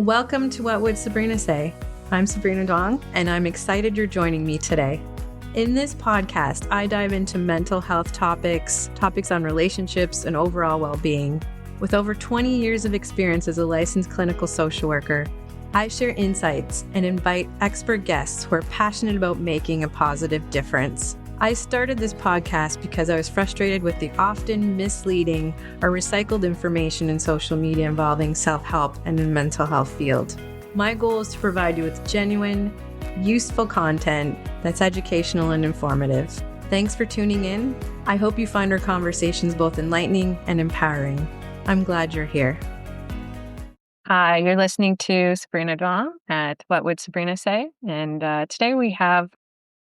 Welcome to What Would Sabrina Say? I'm Sabrina Duong, and I'm excited you're joining me today. In this podcast, I dive into mental health topics on relationships and overall well-being. With over 20 years of experience as a licensed clinical social worker, I share insights and invite expert guests who are passionate about making a positive difference. I started this podcast because I was frustrated with the often misleading or recycled information in social media involving self-help and the mental health field. My goal is to provide you with genuine, useful content that's educational and informative. Thanks for tuning in. I hope you find our conversations both enlightening and empowering. I'm glad you're here. Hi, you're listening to Sabrina Duong at What Would Sabrina Say? And today we have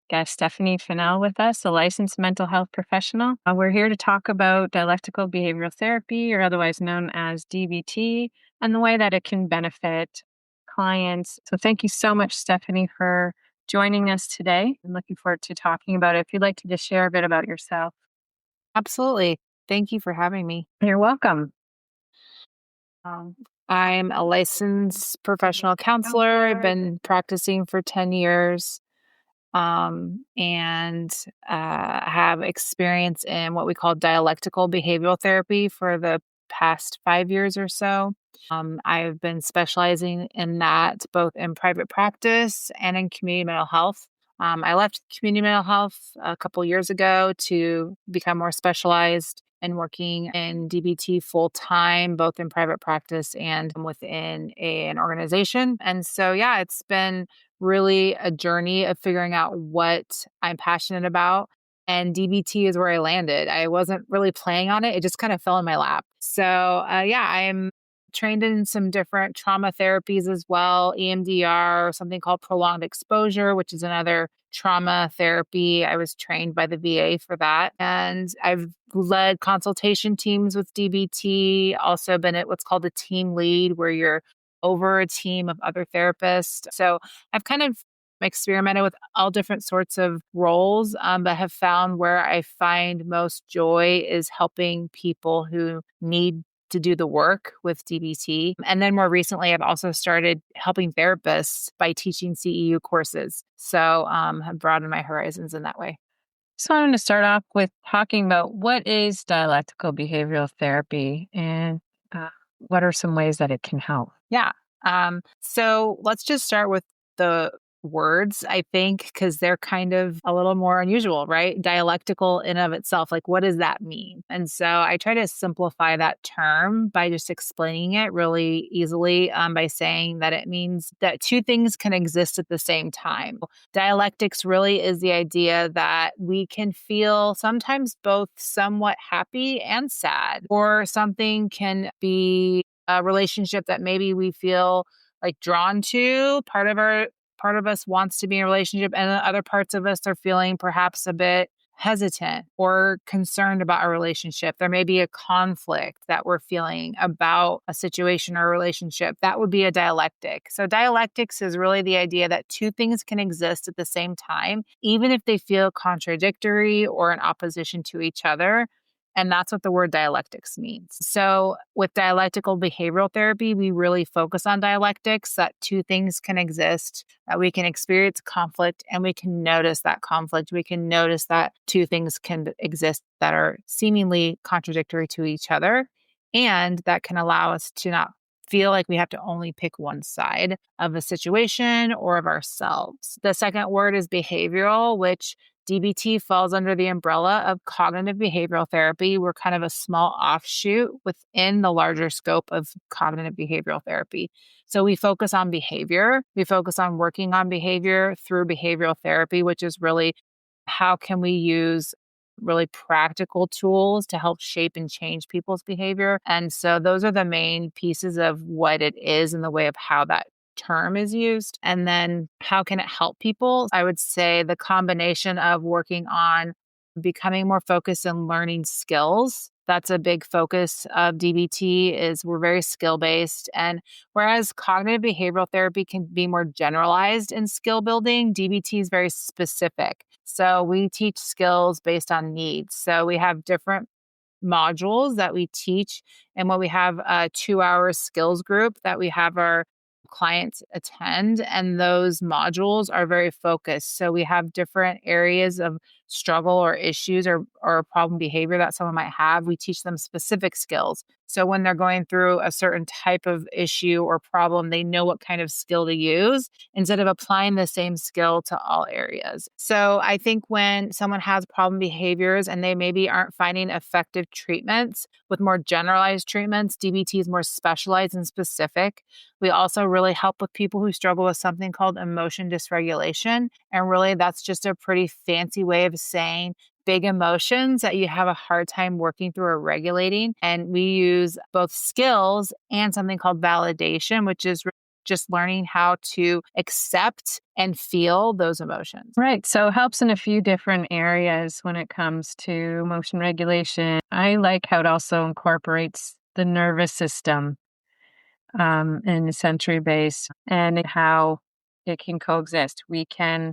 guest Fennell with us, a licensed mental health professional. We're here to talk about dialectical behavioral therapy, or otherwise known as DBT, and the way that it can benefit clients. So thank you so much, Stephanie, for joining us today. I'm looking forward to talking about it. If you'd like to just share a bit about yourself. Absolutely. Thank you for having me. You're welcome. I'm a licensed professional counselor. I've been practicing for 10 years. And have experience in what we call dialectical behavioral therapy for the past 5 years or so. I've been specializing in that both in private practice and in community mental health. I left community mental health a couple years ago to become more specialized in working in DBT full time, both in private practice and within an organization. And so, yeah, it's been really a journey of figuring out what I'm passionate about. And DBT is where I landed. I wasn't really planning on it. It just kind of fell in my lap. So I'm trained in some different trauma therapies as well, EMDR, something called prolonged exposure, which is another trauma therapy. I was trained by the VA for that. And I've led consultation teams with DBT, also been at what's called a team lead, where you're over a team of other therapists. So I've kind of experimented with all different sorts of roles, but have found where I find most joy is helping people who need to do the work with DBT. And then more recently, I've also started helping therapists by teaching CEU courses. So have broadened my horizons in that way. Just wanted to start off with talking about what is dialectical behavioral therapy and what are some ways that it can help? Yeah. So let's just start with the words, I think, because they're kind of a little more unusual, right? Dialectical in of itself, like what does that mean? And so I try to simplify that term by just explaining it really easily by saying that it means that two things can exist at the same time. Dialectics really is the idea that we can feel sometimes both somewhat happy and sad, or something can be a relationship that maybe we feel like drawn to. Part of us wants to be in a relationship, and other parts of us are feeling perhaps a bit hesitant or concerned about a relationship. There may be a conflict that we're feeling about a situation or a relationship. That would be a dialectic. So dialectics is really the idea that two things can exist at the same time, even if they feel contradictory or in opposition to each other. And that's what the word dialectics means. So with dialectical behavioral therapy, we really focus on dialectics, that two things can exist, that we can experience conflict and we can notice that conflict. We can notice that two things can exist that are seemingly contradictory to each other. And that can allow us to not feel like we have to only pick one side of a situation or of ourselves. The second word is behavioral, which DBT falls under the umbrella of cognitive behavioral therapy. We're kind of a small offshoot within the larger scope of cognitive behavioral therapy. So we focus on behavior. We focus on working on behavior through behavioral therapy, which is really how can we use really practical tools to help shape and change people's behavior. And so those are the main pieces of what it is in the way of how that term is used. And then how can it help people? I would say the combination of working on becoming more focused and learning skills. That's a big focus of DBT is we're very skill-based. And whereas cognitive behavioral therapy can be more generalized in skill building, DBT is very specific. So we teach skills based on needs. So we have different modules that we teach. And when we have a 2-hour skills group that we have our clients attend, and those modules are very focused. So we have different areas of struggle or issues or problem behavior that someone might have. We teach them specific skills. So when they're going through a certain type of issue or problem, they know what kind of skill to use instead of applying the same skill to all areas. So I think when someone has problem behaviors and they maybe aren't finding effective treatments with more generalized treatments, DBT is more specialized and specific. We also really help with people who struggle with something called emotion dysregulation. And really, that's just a pretty fancy way of saying big emotions that you have a hard time working through or regulating. And we use both skills and something called validation, which is just learning how to accept and feel those emotions. Right. So it helps in a few different areas when it comes to emotion regulation. I like how it also incorporates the nervous system and sensory base and how it can coexist. We can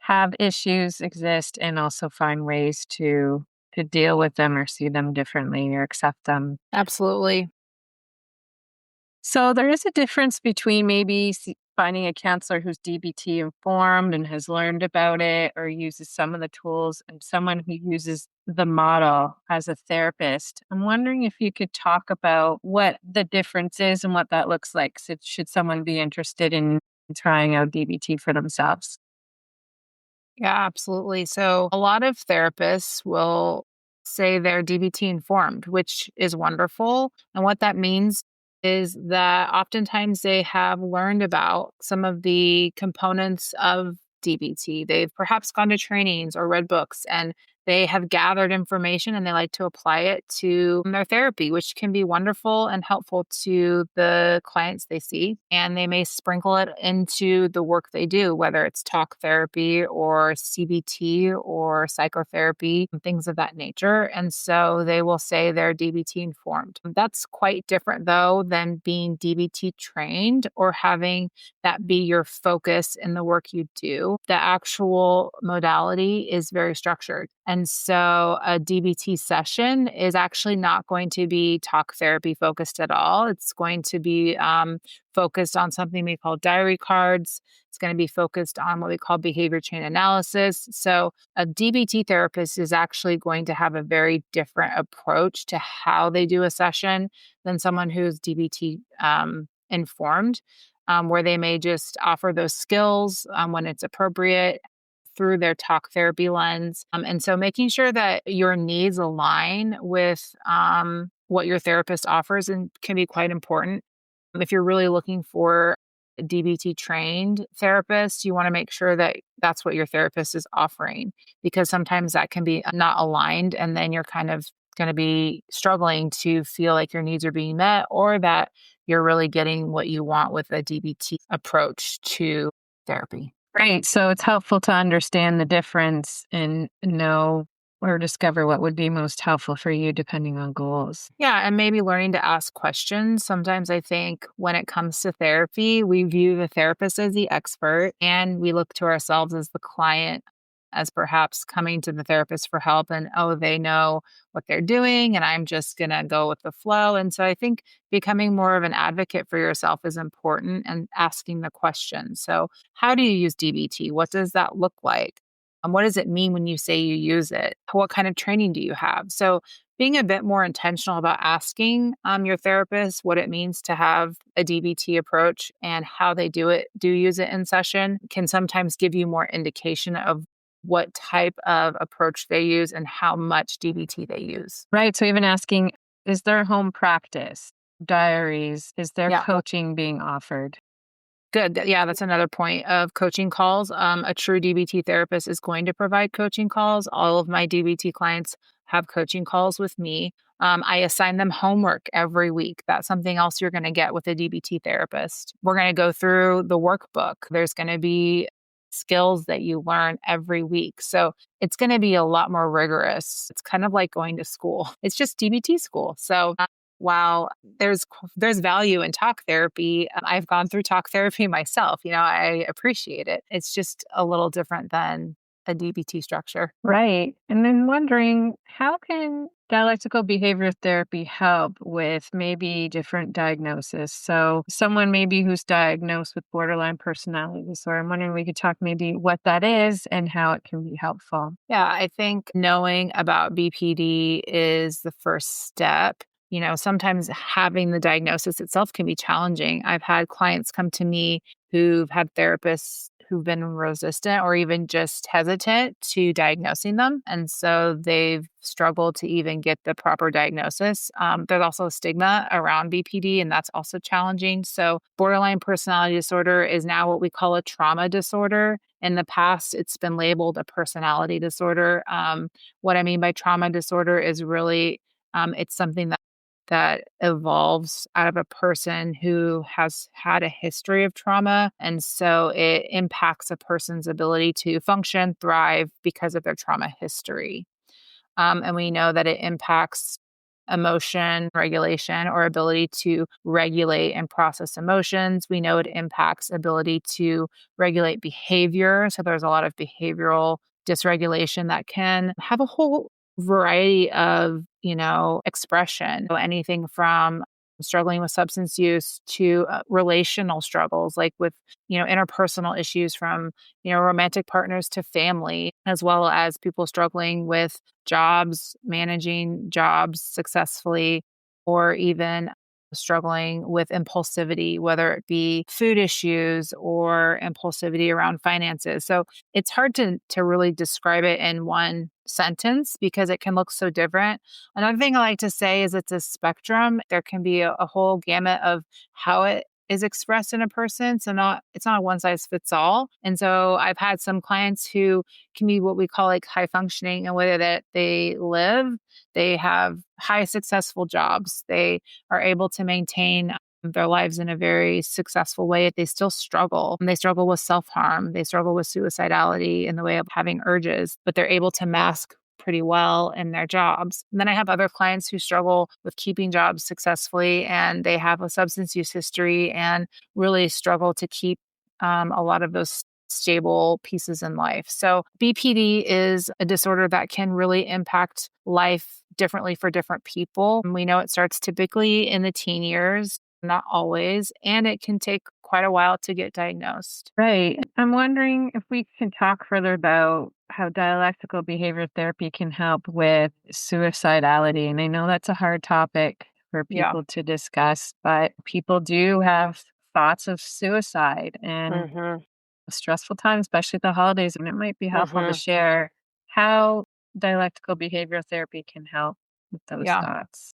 have issues exist and also find ways to deal with them or see them differently or accept them. Absolutely. So there is a difference between maybe finding a counselor who's DBT informed and has learned about it or uses some of the tools and someone who uses the model as a therapist. I'm wondering if you could talk about what the difference is and what that looks like. So should someone be interested in trying out DBT for themselves? Yeah, absolutely. So a lot of therapists will say they're DBT informed, which is wonderful. And what that means is that oftentimes they have learned about some of the components of DBT. They've perhaps gone to trainings or read books and they have gathered information and they like to apply it to their therapy, which can be wonderful and helpful to the clients they see. And they may sprinkle it into the work they do, whether it's talk therapy or CBT or psychotherapy, and things of that nature. And so they will say they're DBT informed. That's quite different, though, than being DBT trained or having that be your focus in the work you do. The actual modality is very structured. And so a DBT session is actually not going to be talk therapy focused at all. It's going to be focused on something we call diary cards. It's going to be focused on what we call behavior chain analysis. So a DBT therapist is actually going to have a very different approach to how they do a session than someone who's DBT informed, where they may just offer those skills when it's appropriate through their talk therapy lens. And so making sure that your needs align with what your therapist offers and can be quite important. If you're really looking for a DBT trained therapist, you want to make sure that that's what your therapist is offering, because sometimes that can be not aligned. And then you're kind of going to be struggling to feel like your needs are being met or that you're really getting what you want with a DBT approach to therapy. Right. So it's helpful to understand the difference and know or discover what would be most helpful for you depending on goals. Yeah, and maybe learning to ask questions. Sometimes I think when it comes to therapy, we view the therapist as the expert and we look to ourselves as the client as perhaps coming to the therapist for help and, oh, they know what they're doing and I'm just going to go with the flow. And so I think becoming more of an advocate for yourself is important and asking the question. So, how do you use DBT? What does that look like? And what does it mean when you say you use it? What kind of training do you have? So, being a bit more intentional about asking your therapist what it means to have a DBT approach and how they do use it in session can sometimes give you more indication of what type of approach they use and how much DBT they use. Right. So even asking, is there home practice, diaries, is there Yeah. coaching being offered? Good. Yeah, that's another point of coaching calls. A true DBT therapist is going to provide coaching calls. All of my DBT clients have coaching calls with me. I assign them homework every week. That's something else you're going to get with a DBT therapist. We're going to go through the workbook. There's going to be skills that you learn every week. So it's going to be a lot more rigorous. It's kind of like going to school. It's just DBT school. So while there's value in talk therapy, I've gone through talk therapy myself. I appreciate it. It's just a little different than a DBT structure. Right. And then wondering, how can dialectical behavior therapy help with maybe different diagnosis? So someone maybe who's diagnosed with borderline personality disorder, I'm wondering if we could talk maybe what that is and how it can be helpful. Yeah, I think knowing about BPD is the first step. Sometimes having the diagnosis itself can be challenging. I've had clients come to me who've had therapists who've been resistant or even just hesitant to diagnosing them. And so they've struggled to even get the proper diagnosis. There's also a stigma around BPD, and that's also challenging. So, borderline personality disorder is now what we call a trauma disorder. In the past, it's been labeled a personality disorder. What I mean by trauma disorder is really it's something that evolves out of a person who has had a history of trauma. And so it impacts a person's ability to function, thrive because of their trauma history. And we know that it impacts emotion regulation or ability to regulate and process emotions. We know it impacts ability to regulate behavior. So there's a lot of behavioral dysregulation that can have a whole variety of, expression. So anything from struggling with substance use to relational struggles, like with, interpersonal issues from, romantic partners to family, as well as people struggling with jobs, managing jobs successfully, or even struggling with impulsivity, whether it be food issues or impulsivity around finances. So it's hard to really describe it in one sentence because it can look so different. Another thing I like to say is it's a spectrum. There can be a whole gamut of how it is expressed in a person. So it's not a one size fits all. And so I've had some clients who can be what we call like high functioning and whether that they live, they have high successful jobs. They are able to maintain their lives in a very successful way. They still struggle. And they struggle with self-harm. They struggle with suicidality in the way of having urges, but they're able to mask pretty well in their jobs. And then I have other clients who struggle with keeping jobs successfully and they have a substance use history and really struggle to keep a lot of those stable pieces in life. So BPD is a disorder that can really impact life differently for different people. And we know it starts typically in the teen years, not always, and it can take quite a while to get diagnosed. Right. I'm wondering if we can talk further about how dialectical behavior therapy can help with suicidality. And I know that's a hard topic for Yeah. people to discuss, but people do have thoughts of suicide and hmm a stressful time, especially the holidays. And it might be helpful to hmm share how dialectical behavior therapy can help with those Yeah. thoughts.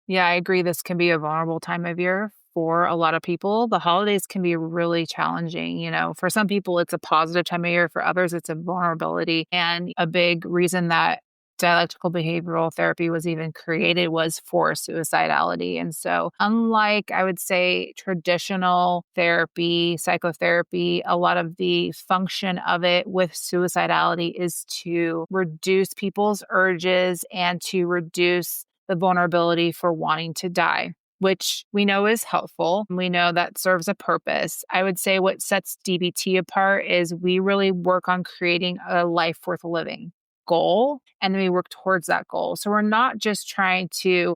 Yeah, I agree. This can be a vulnerable time of year for a lot of people. The holidays can be really challenging. For some people, it's a positive time of year. For others, it's a vulnerability. And a big reason that dialectical behavioral therapy was even created was for suicidality. And so, unlike I would say traditional therapy, psychotherapy, a lot of the function of it with suicidality is to reduce people's urges and to reduce the vulnerability for wanting to die, which we know is helpful. We know that serves a purpose. I would say what sets DBT apart is we really work on creating a life worth living goal, and then we work towards that goal. So we're not just trying to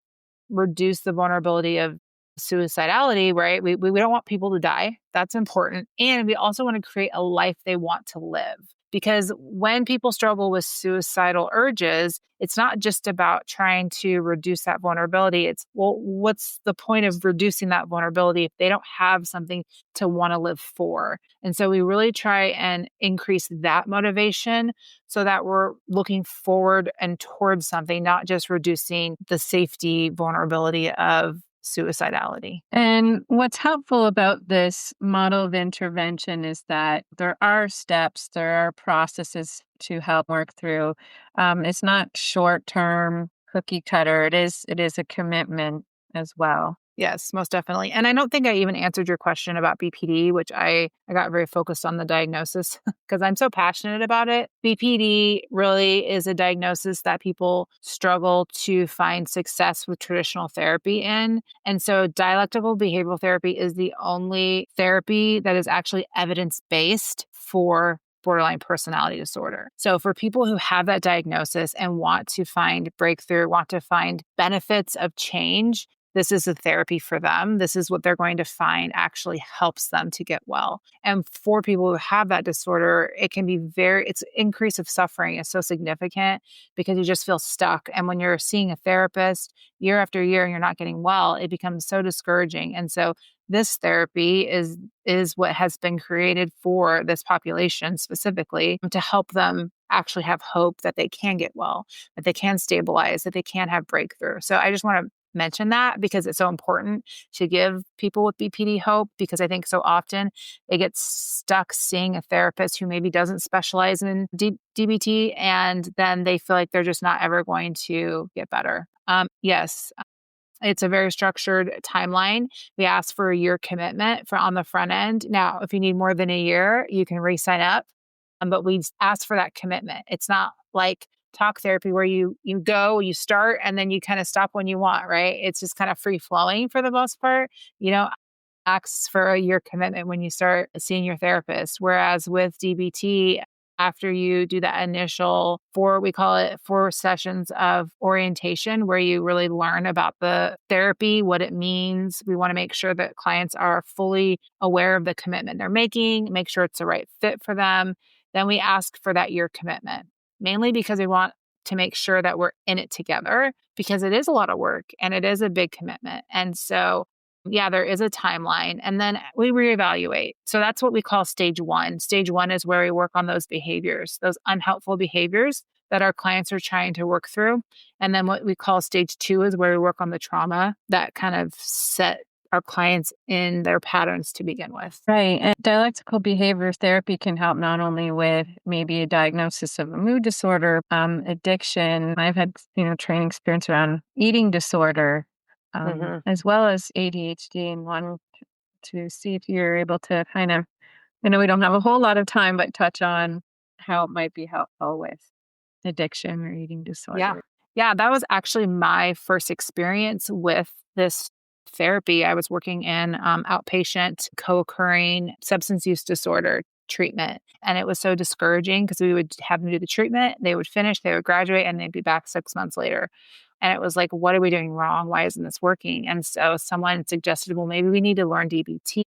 reduce the vulnerability of suicidality, right? We don't want people to die. That's important. And we also want to create a life they want to live. Because when people struggle with suicidal urges, it's not just about trying to reduce that vulnerability. It's, well, what's the point of reducing that vulnerability if they don't have something to want to live for? And so we really try and increase that motivation so that we're looking forward and towards something, not just reducing the safety vulnerability of suicidality. And what's helpful about this model of intervention is that there are steps, there are processes to help work through. It's not short term cookie cutter. It is a commitment as well. Yes, most definitely. And I don't think I even answered your question about BPD, which I got very focused on the diagnosis because I'm so passionate about it. BPD really is a diagnosis that people struggle to find success with traditional therapy in. And so dialectical behavioral therapy is the only therapy that is actually evidence-based for borderline personality disorder. So for people who have that diagnosis and want to find breakthrough, want to find benefits of change, this is a therapy for them. This is what they're going to find actually helps them to get well. And for people who have that disorder, it can be its increase of suffering is so significant because you just feel stuck. And when you're seeing a therapist year after year and you're not getting well, it becomes so discouraging. And so this therapy is what has been created for this population specifically to help them actually have hope that they can get well, that they can stabilize, that they can have breakthrough. So I just want to mention that because it's so important to give people with BPD hope, because I think so often they get stuck seeing a therapist who maybe doesn't specialize in DBT, and then they feel like they're just not ever going to get better. Yes, it's a very structured timeline. We ask for a year commitment on the front end. Now, if you need more than a year, you can re-sign up, but we ask for that commitment. It's not like talk therapy where you start, and then you kind of stop when you want, right? It's just kind of free flowing for the most part. You know, asks for a year commitment when you start seeing your therapist. Whereas with DBT, after you do that initial we call it 4 sessions of orientation where you really learn about the therapy, what it means. We want to make sure that clients are fully aware of the commitment they're making, make sure it's the right fit for them. Then we ask for that year commitment, mainly because we want to make sure that we're in it together, because it is a lot of work and it is a big commitment. And so yeah, there is a timeline, and then we reevaluate. So that's what we call stage 1. Stage 1 is where we work on those behaviors, those unhelpful behaviors that our clients are trying to work through. And then what we call stage 2 is where we work on the trauma that kind of set our clients in their patterns to begin with. Right. And dialectical behavior therapy can help not only with maybe a diagnosis of a mood disorder, addiction. I've had, training experience around eating disorder, as well as ADHD, and wanting to see if you're able to kind of, I know we don't have a whole lot of time, but touch on how it might be helpful with addiction or eating disorder. Yeah, that was actually my first experience with this therapy. I was working in outpatient co-occurring substance use disorder treatment. And it was so discouraging because we would have them do the treatment, they would finish, they would graduate, and they'd be back 6 months later. And it was like, what are we doing wrong? Why isn't this working? And so someone suggested, well, maybe we need to learn DBT.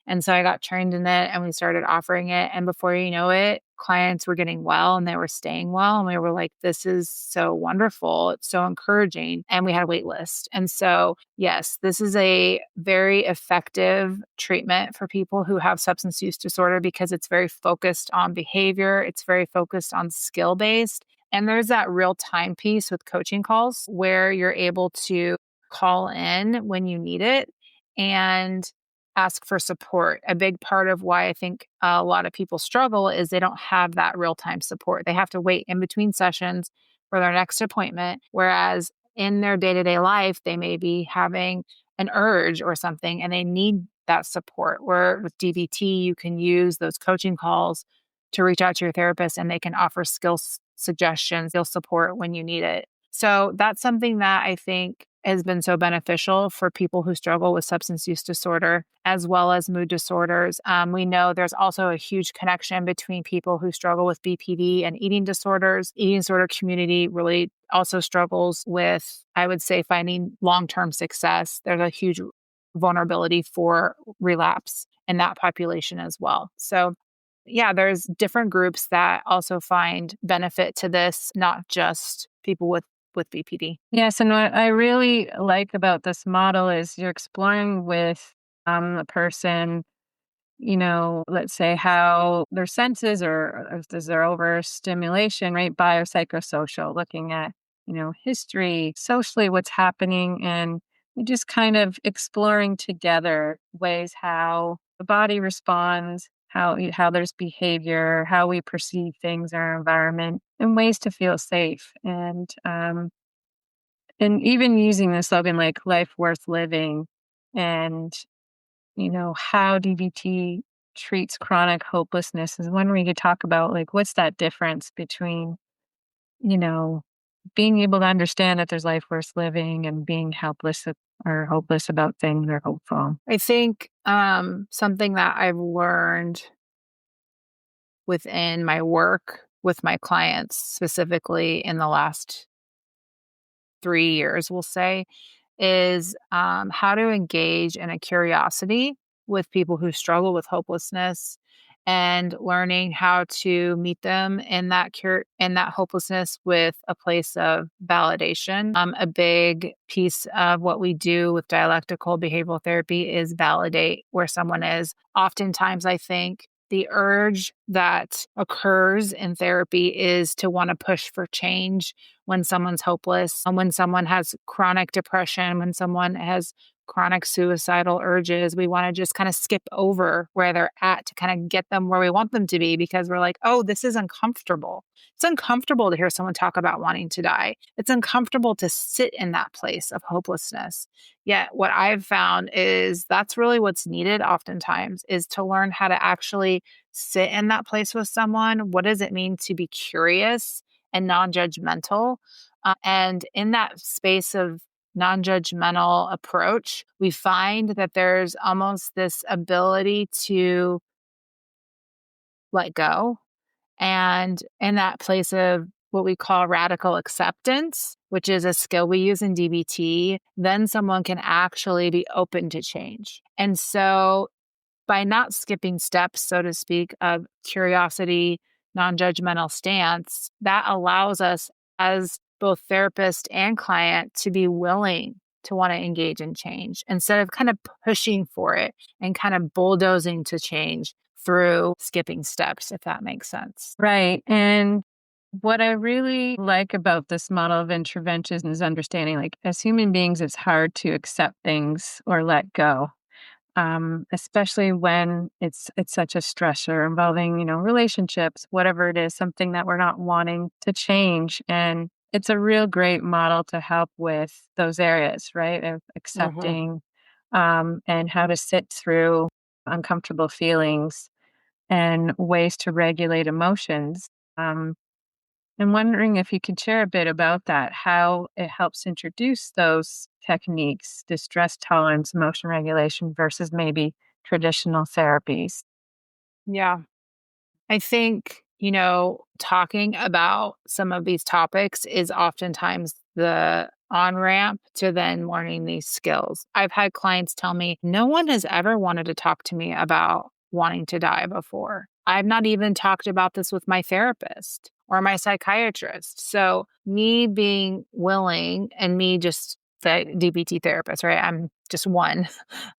And so I got trained in it and we started offering it. And before you know it, clients were getting well and they were staying well. And we were like, this is so wonderful. It's so encouraging. And we had a wait list. And so, yes, this is a very effective treatment for people who have substance use disorder because it's very focused on behavior. It's very focused on skill-based. And there's that real time piece with coaching calls where you're able to call in when you need it and ask for support. A big part of why I think a lot of people struggle is they don't have that real-time support. They have to wait in between sessions for their next appointment, whereas in their day-to-day life, they may be having an urge or something and they need that support. Where with DBT, you can use those coaching calls to reach out to your therapist and they can offer skills suggestions, skill support when you need it. So that's something that I think has been so beneficial for people who struggle with substance use disorder as well as mood disorders. We know there's also a huge connection between people who struggle with BPD and eating disorders. Eating disorder community really also struggles with, I would say, finding long-term success. There's a huge vulnerability for relapse in that population as well. So yeah, there's different groups that also find benefit to this, not just people with BPD. Yes, and what I really like about this model is you're exploring with the person, let's say how their senses or is there overstimulation, right? Biopsychosocial, looking at, history, socially, what's happening, and just kind of exploring together ways how the body responds, how there's behavior, how we perceive things in our environment, and ways to feel safe. And even using the slogan like life worth living, and, how DBT treats chronic hopelessness is one where you could talk about like, what's that difference between, being able to understand that there's life worth living and being helpless or hopeless about things or hopeful. I think something that I've learned within my work with my clients, specifically in the last 3 years, we'll say, is how to engage in a curiosity with people who struggle with hopelessness and learning how to meet them in that hopelessness with a place of validation. A big piece of what we do with dialectical behavioral therapy is validate where someone is. Oftentimes, I think the urge that occurs in therapy is to want to push for change when someone's hopeless, when someone has chronic depression, when someone has chronic suicidal urges. We want to just kind of skip over where they're at to kind of get them where we want them to be because we're like, oh, this is uncomfortable. It's uncomfortable to hear someone talk about wanting to die. It's uncomfortable to sit in that place of hopelessness. Yet what I've found is that's really what's needed oftentimes is to learn how to actually sit in that place with someone. What does it mean to be curious and non-judgmental? And in that space of non-judgmental approach, we find that there's almost this ability to let go. And in that place of what we call radical acceptance, which is a skill we use in DBT, then someone can actually be open to change. And so by not skipping steps, so to speak, of curiosity, non-judgmental stance, that allows us as both therapist and client to be willing to want to engage in change instead of kind of pushing for it and kind of bulldozing to change through skipping steps, if that makes sense. Right. And what I really like about this model of intervention is understanding, like, as human beings, it's hard to accept things or let go. Especially when it's such a stressor involving, relationships, whatever it is, something that we're not wanting to change. And it's a real great model to help with those areas, right? Of accepting and how to sit through uncomfortable feelings and ways to regulate emotions. I'm wondering if you could share a bit about that, how it helps introduce those techniques, distress tolerance, emotion regulation versus maybe traditional therapies. Yeah. I think, talking about some of these topics is oftentimes the on ramp to then learning these skills. I've had clients tell me, no one has ever wanted to talk to me about wanting to die before. I've not even talked about this with my therapist or my psychiatrist. So, me being willing and me just the DBT therapist, right? I'm just one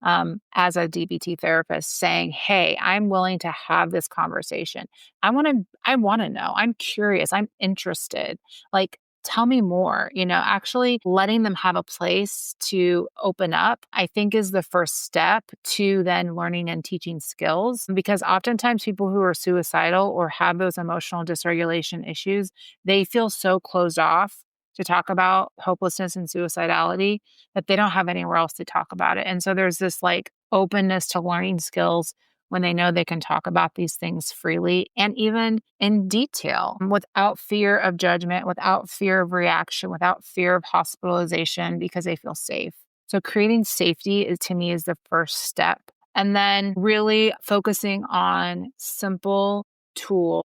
as a DBT therapist saying, hey, I'm willing to have this conversation. I want to know. I'm curious. I'm interested. Like, tell me more. Actually letting them have a place to open up, I think is the first step to then learning and teaching skills. Because oftentimes people who are suicidal or have those emotional dysregulation issues, they feel so closed off to talk about hopelessness and suicidality that they don't have anywhere else to talk about it. And so there's this like openness to learning skills when they know they can talk about these things freely and even in detail without fear of judgment, without fear of reaction, without fear of hospitalization because they feel safe. So creating safety to me is the first step. And then really focusing on simple tools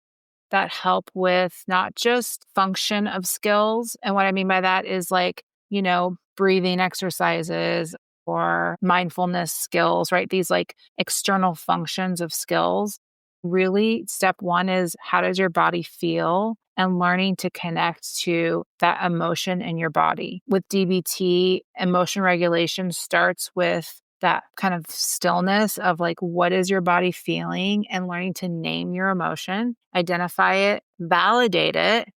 that help with not just function of skills. And what I mean by that is like, breathing exercises or mindfulness skills, right? These like external functions of skills. Really, step one is how does your body feel and learning to connect to that emotion in your body. With DBT, emotion regulation starts with that kind of stillness of like, what is your body feeling and learning to name your emotion, identify it, validate it,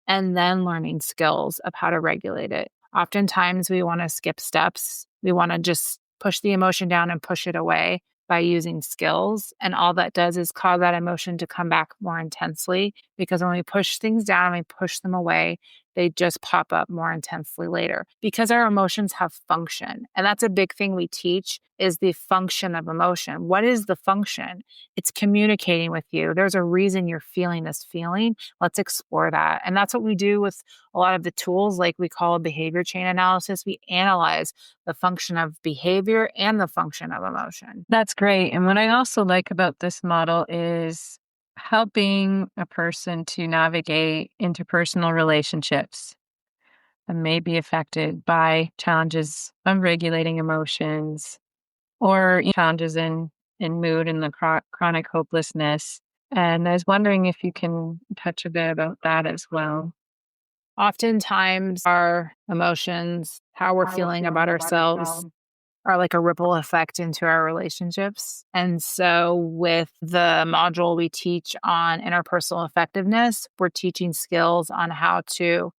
and then learning skills of how to regulate it. Oftentimes we want to skip steps. We want to just push the emotion down and push it away by using skills. And all that does is cause that emotion to come back more intensely because when we push things down and we push them away, they just pop up more intensely later because our emotions have function. And that's a big thing we teach is the function of emotion. What is the function? It's communicating with you. There's a reason you're feeling this feeling. Let's explore that. And that's what we do with a lot of the tools, like we call a behavior chain analysis. We analyze the function of behavior and the function of emotion. That's great. And what I also like about this model is helping a person to navigate interpersonal relationships and may be affected by challenges of regulating emotions or challenges in mood and the chronic hopelessness. And I was wondering if you can touch a bit about that as well. Oftentimes, our emotions, how we're feeling about ourselves, are like a ripple effect into our relationships. And so, with the module we teach on interpersonal effectiveness, we're teaching skills on how to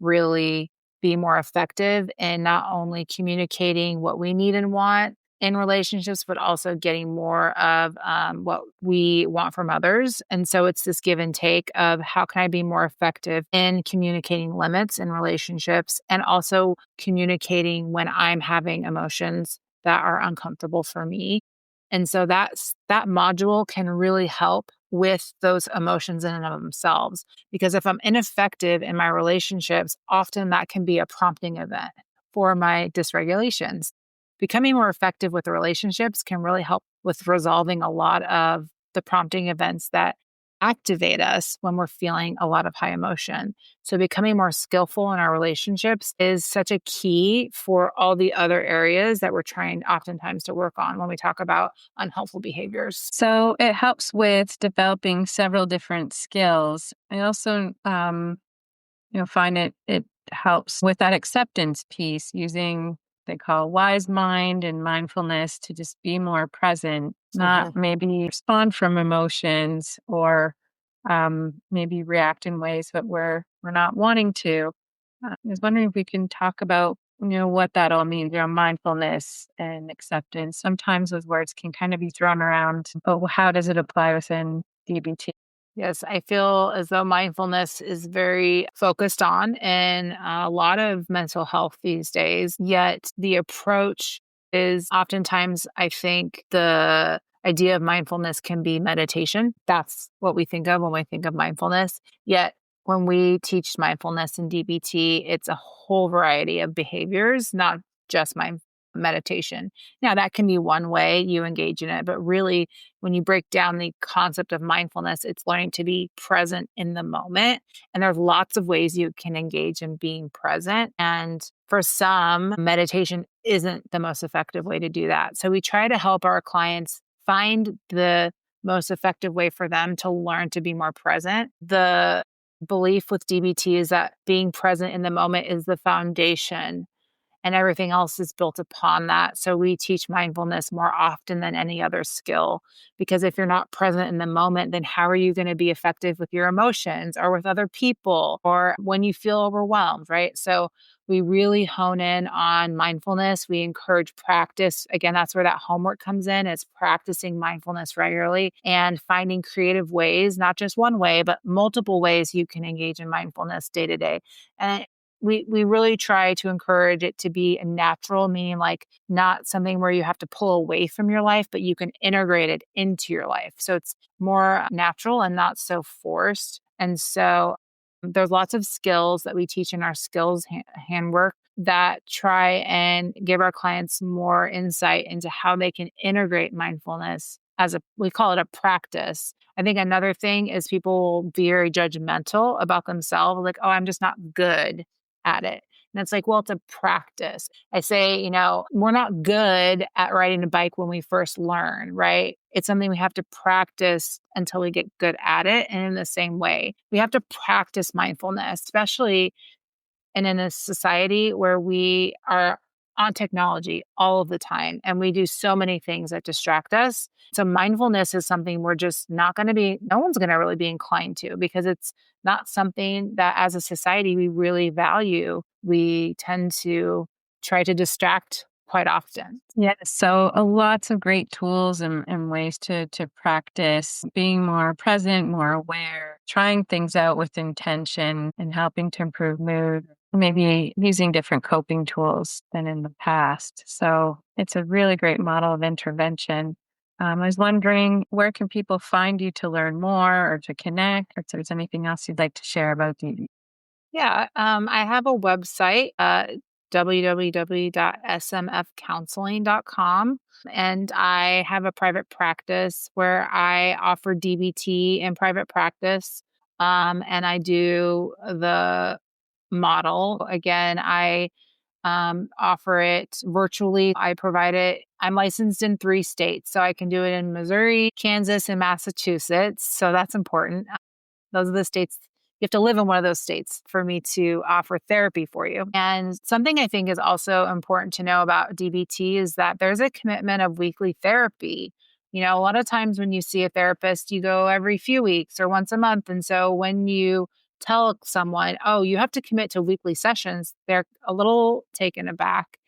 really be more effective in not only communicating what we need and want in relationships, but also getting more of what we want from others. And so it's this give and take of how can I be more effective in communicating limits in relationships and also communicating when I'm having emotions that are uncomfortable for me. And so that module can really help with those emotions in and of themselves. Because if I'm ineffective in my relationships, often that can be a prompting event for my dysregulations. Becoming more effective with the relationships can really help with resolving a lot of the prompting events that activate us when we're feeling a lot of high emotion. So becoming more skillful in our relationships is such a key for all the other areas that we're trying oftentimes to work on when we talk about unhelpful behaviors. So it helps with developing several different skills. I also, find it helps with that acceptance piece using they call wise mind and mindfulness to just be more present, not maybe respond from emotions or maybe react in ways that we're not wanting to. I was wondering if we can talk about what that all means, mindfulness and acceptance. Sometimes those words can kind of be thrown around, but how does it apply within DBT? Yes, I feel as though mindfulness is very focused on in a lot of mental health these days. Yet the approach is oftentimes, I think, the idea of mindfulness can be meditation. That's what we think of when we think of mindfulness. Yet when we teach mindfulness in DBT, it's a whole variety of behaviors, not just meditation. Now, that can be one way you engage in it, but really, when you break down the concept of mindfulness, it's learning to be present in the moment. And there's lots of ways you can engage in being present. And for some, meditation isn't the most effective way to do that. So we try to help our clients find the most effective way for them to learn to be more present. The belief with DBT is that being present in the moment is the foundation and everything else is built upon that. So we teach mindfulness more often than any other skill, because if you're not present in the moment, then how are you going to be effective with your emotions or with other people or when you feel overwhelmed, right? So we really hone in on mindfulness. We encourage practice. Again, that's where that homework comes in, is practicing mindfulness regularly and finding creative ways, not just one way, but multiple ways you can engage in mindfulness day to day. And we really try to encourage it to be a natural, meaning like not something where you have to pull away from your life, but you can integrate it into your life. So it's more natural and not so forced. And so there's lots of skills that we teach in our skills handwork that try and give our clients more insight into how they can integrate mindfulness we call it a practice. I think another thing is people will be very judgmental about themselves, like, oh, I'm just not good at it. And it's like, well, it's a practice. I say, we're not good at riding a bike when we first learn, right? It's something we have to practice until we get good at it. And in the same way, we have to practice mindfulness, especially in a society where we are on technology all of the time and we do so many things that distract us. So mindfulness is something we're just not going to no one's going to really be inclined to, because it's not something that as a society we really value. We tend to try to distract quite often. Yeah, so lots of great tools and ways to practice being more present, more aware, trying things out with intention and helping to improve mood, maybe using different coping tools than in the past. So it's a really great model of intervention. I was wondering, where can people find you to learn more or to connect, or if there's anything else you'd like to share about DBT? Yeah, I have a website, www.smfcounseling.com. And I have a private practice where I offer DBT in private practice. And I do the model. Again, I offer it virtually. I provide it. I'm licensed in 3 states, so I can do it in Missouri, Kansas, and Massachusetts. So that's important. Those are the states. You have to live in one of those states for me to offer therapy for you. And something I think is also important to know about DBT is that there's a commitment of weekly therapy. A lot of times when you see a therapist, you go every few weeks or once a month. And so when you tell someone, oh, you have to commit to weekly sessions, they're a little taken aback.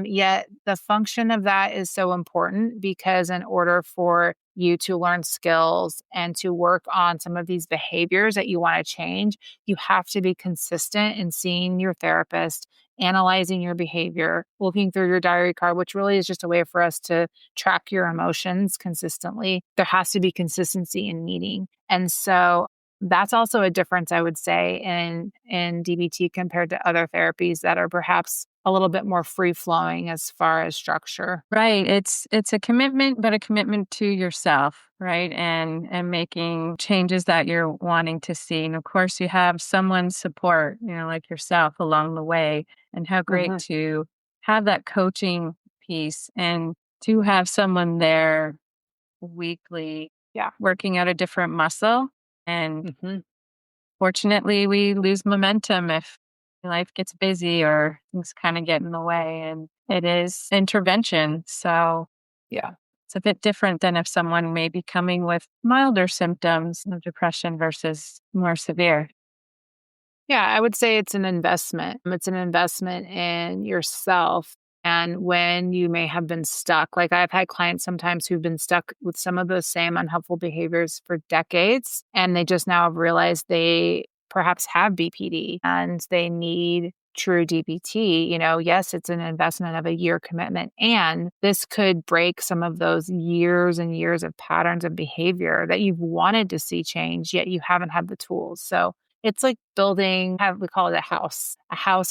Yet the function of that is so important because in order for you to learn skills and to work on some of these behaviors that you want to change, you have to be consistent in seeing your therapist, analyzing your behavior, looking through your diary card, which really is just a way for us to track your emotions consistently. There has to be consistency in meeting. And so that's also a difference, I would say, in DBT compared to other therapies that are perhaps a little bit more free flowing as far as structure. Right. It's a commitment, but a commitment to yourself, right? And making changes that you're wanting to see. And of course you have someone's support, like yourself along the way. And how great to have that coaching piece and to have someone there weekly, working out a different muscle. And fortunately, we lose momentum if life gets busy or things kind of get in the way, and it is intervention. So, it's a bit different than if someone may be coming with milder symptoms of depression versus more severe. Yeah, I would say it's an investment. It's an investment in yourself. And when you may have been stuck, like I've had clients sometimes who've been stuck with some of those same unhelpful behaviors for decades, and they just now have realized they perhaps have BPD and they need true DBT. Yes, it's an investment of a year commitment. And this could break some of those years and years of patterns of behavior that you've wanted to see change, yet you haven't had the tools. So it's like building, we call it a house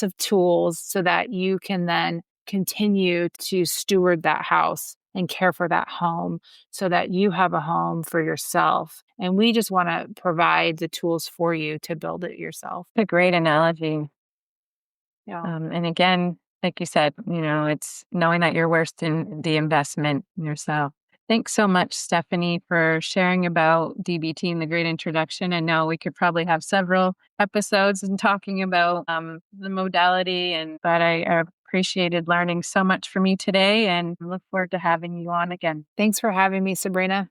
of tools so that you can then continue to steward that house and care for that home so that you have a home for yourself. And we just want to provide the tools for you to build it yourself. A great analogy. Yeah. And again, like you said, it's knowing that you're worth in the investment in yourself. Thanks so much, Stephanie, for sharing about DBT and the great introduction. I know we could probably have several episodes and talking about the modality, but I appreciated learning so much from you today and look forward to having you on again. Thanks for having me, Sabrina.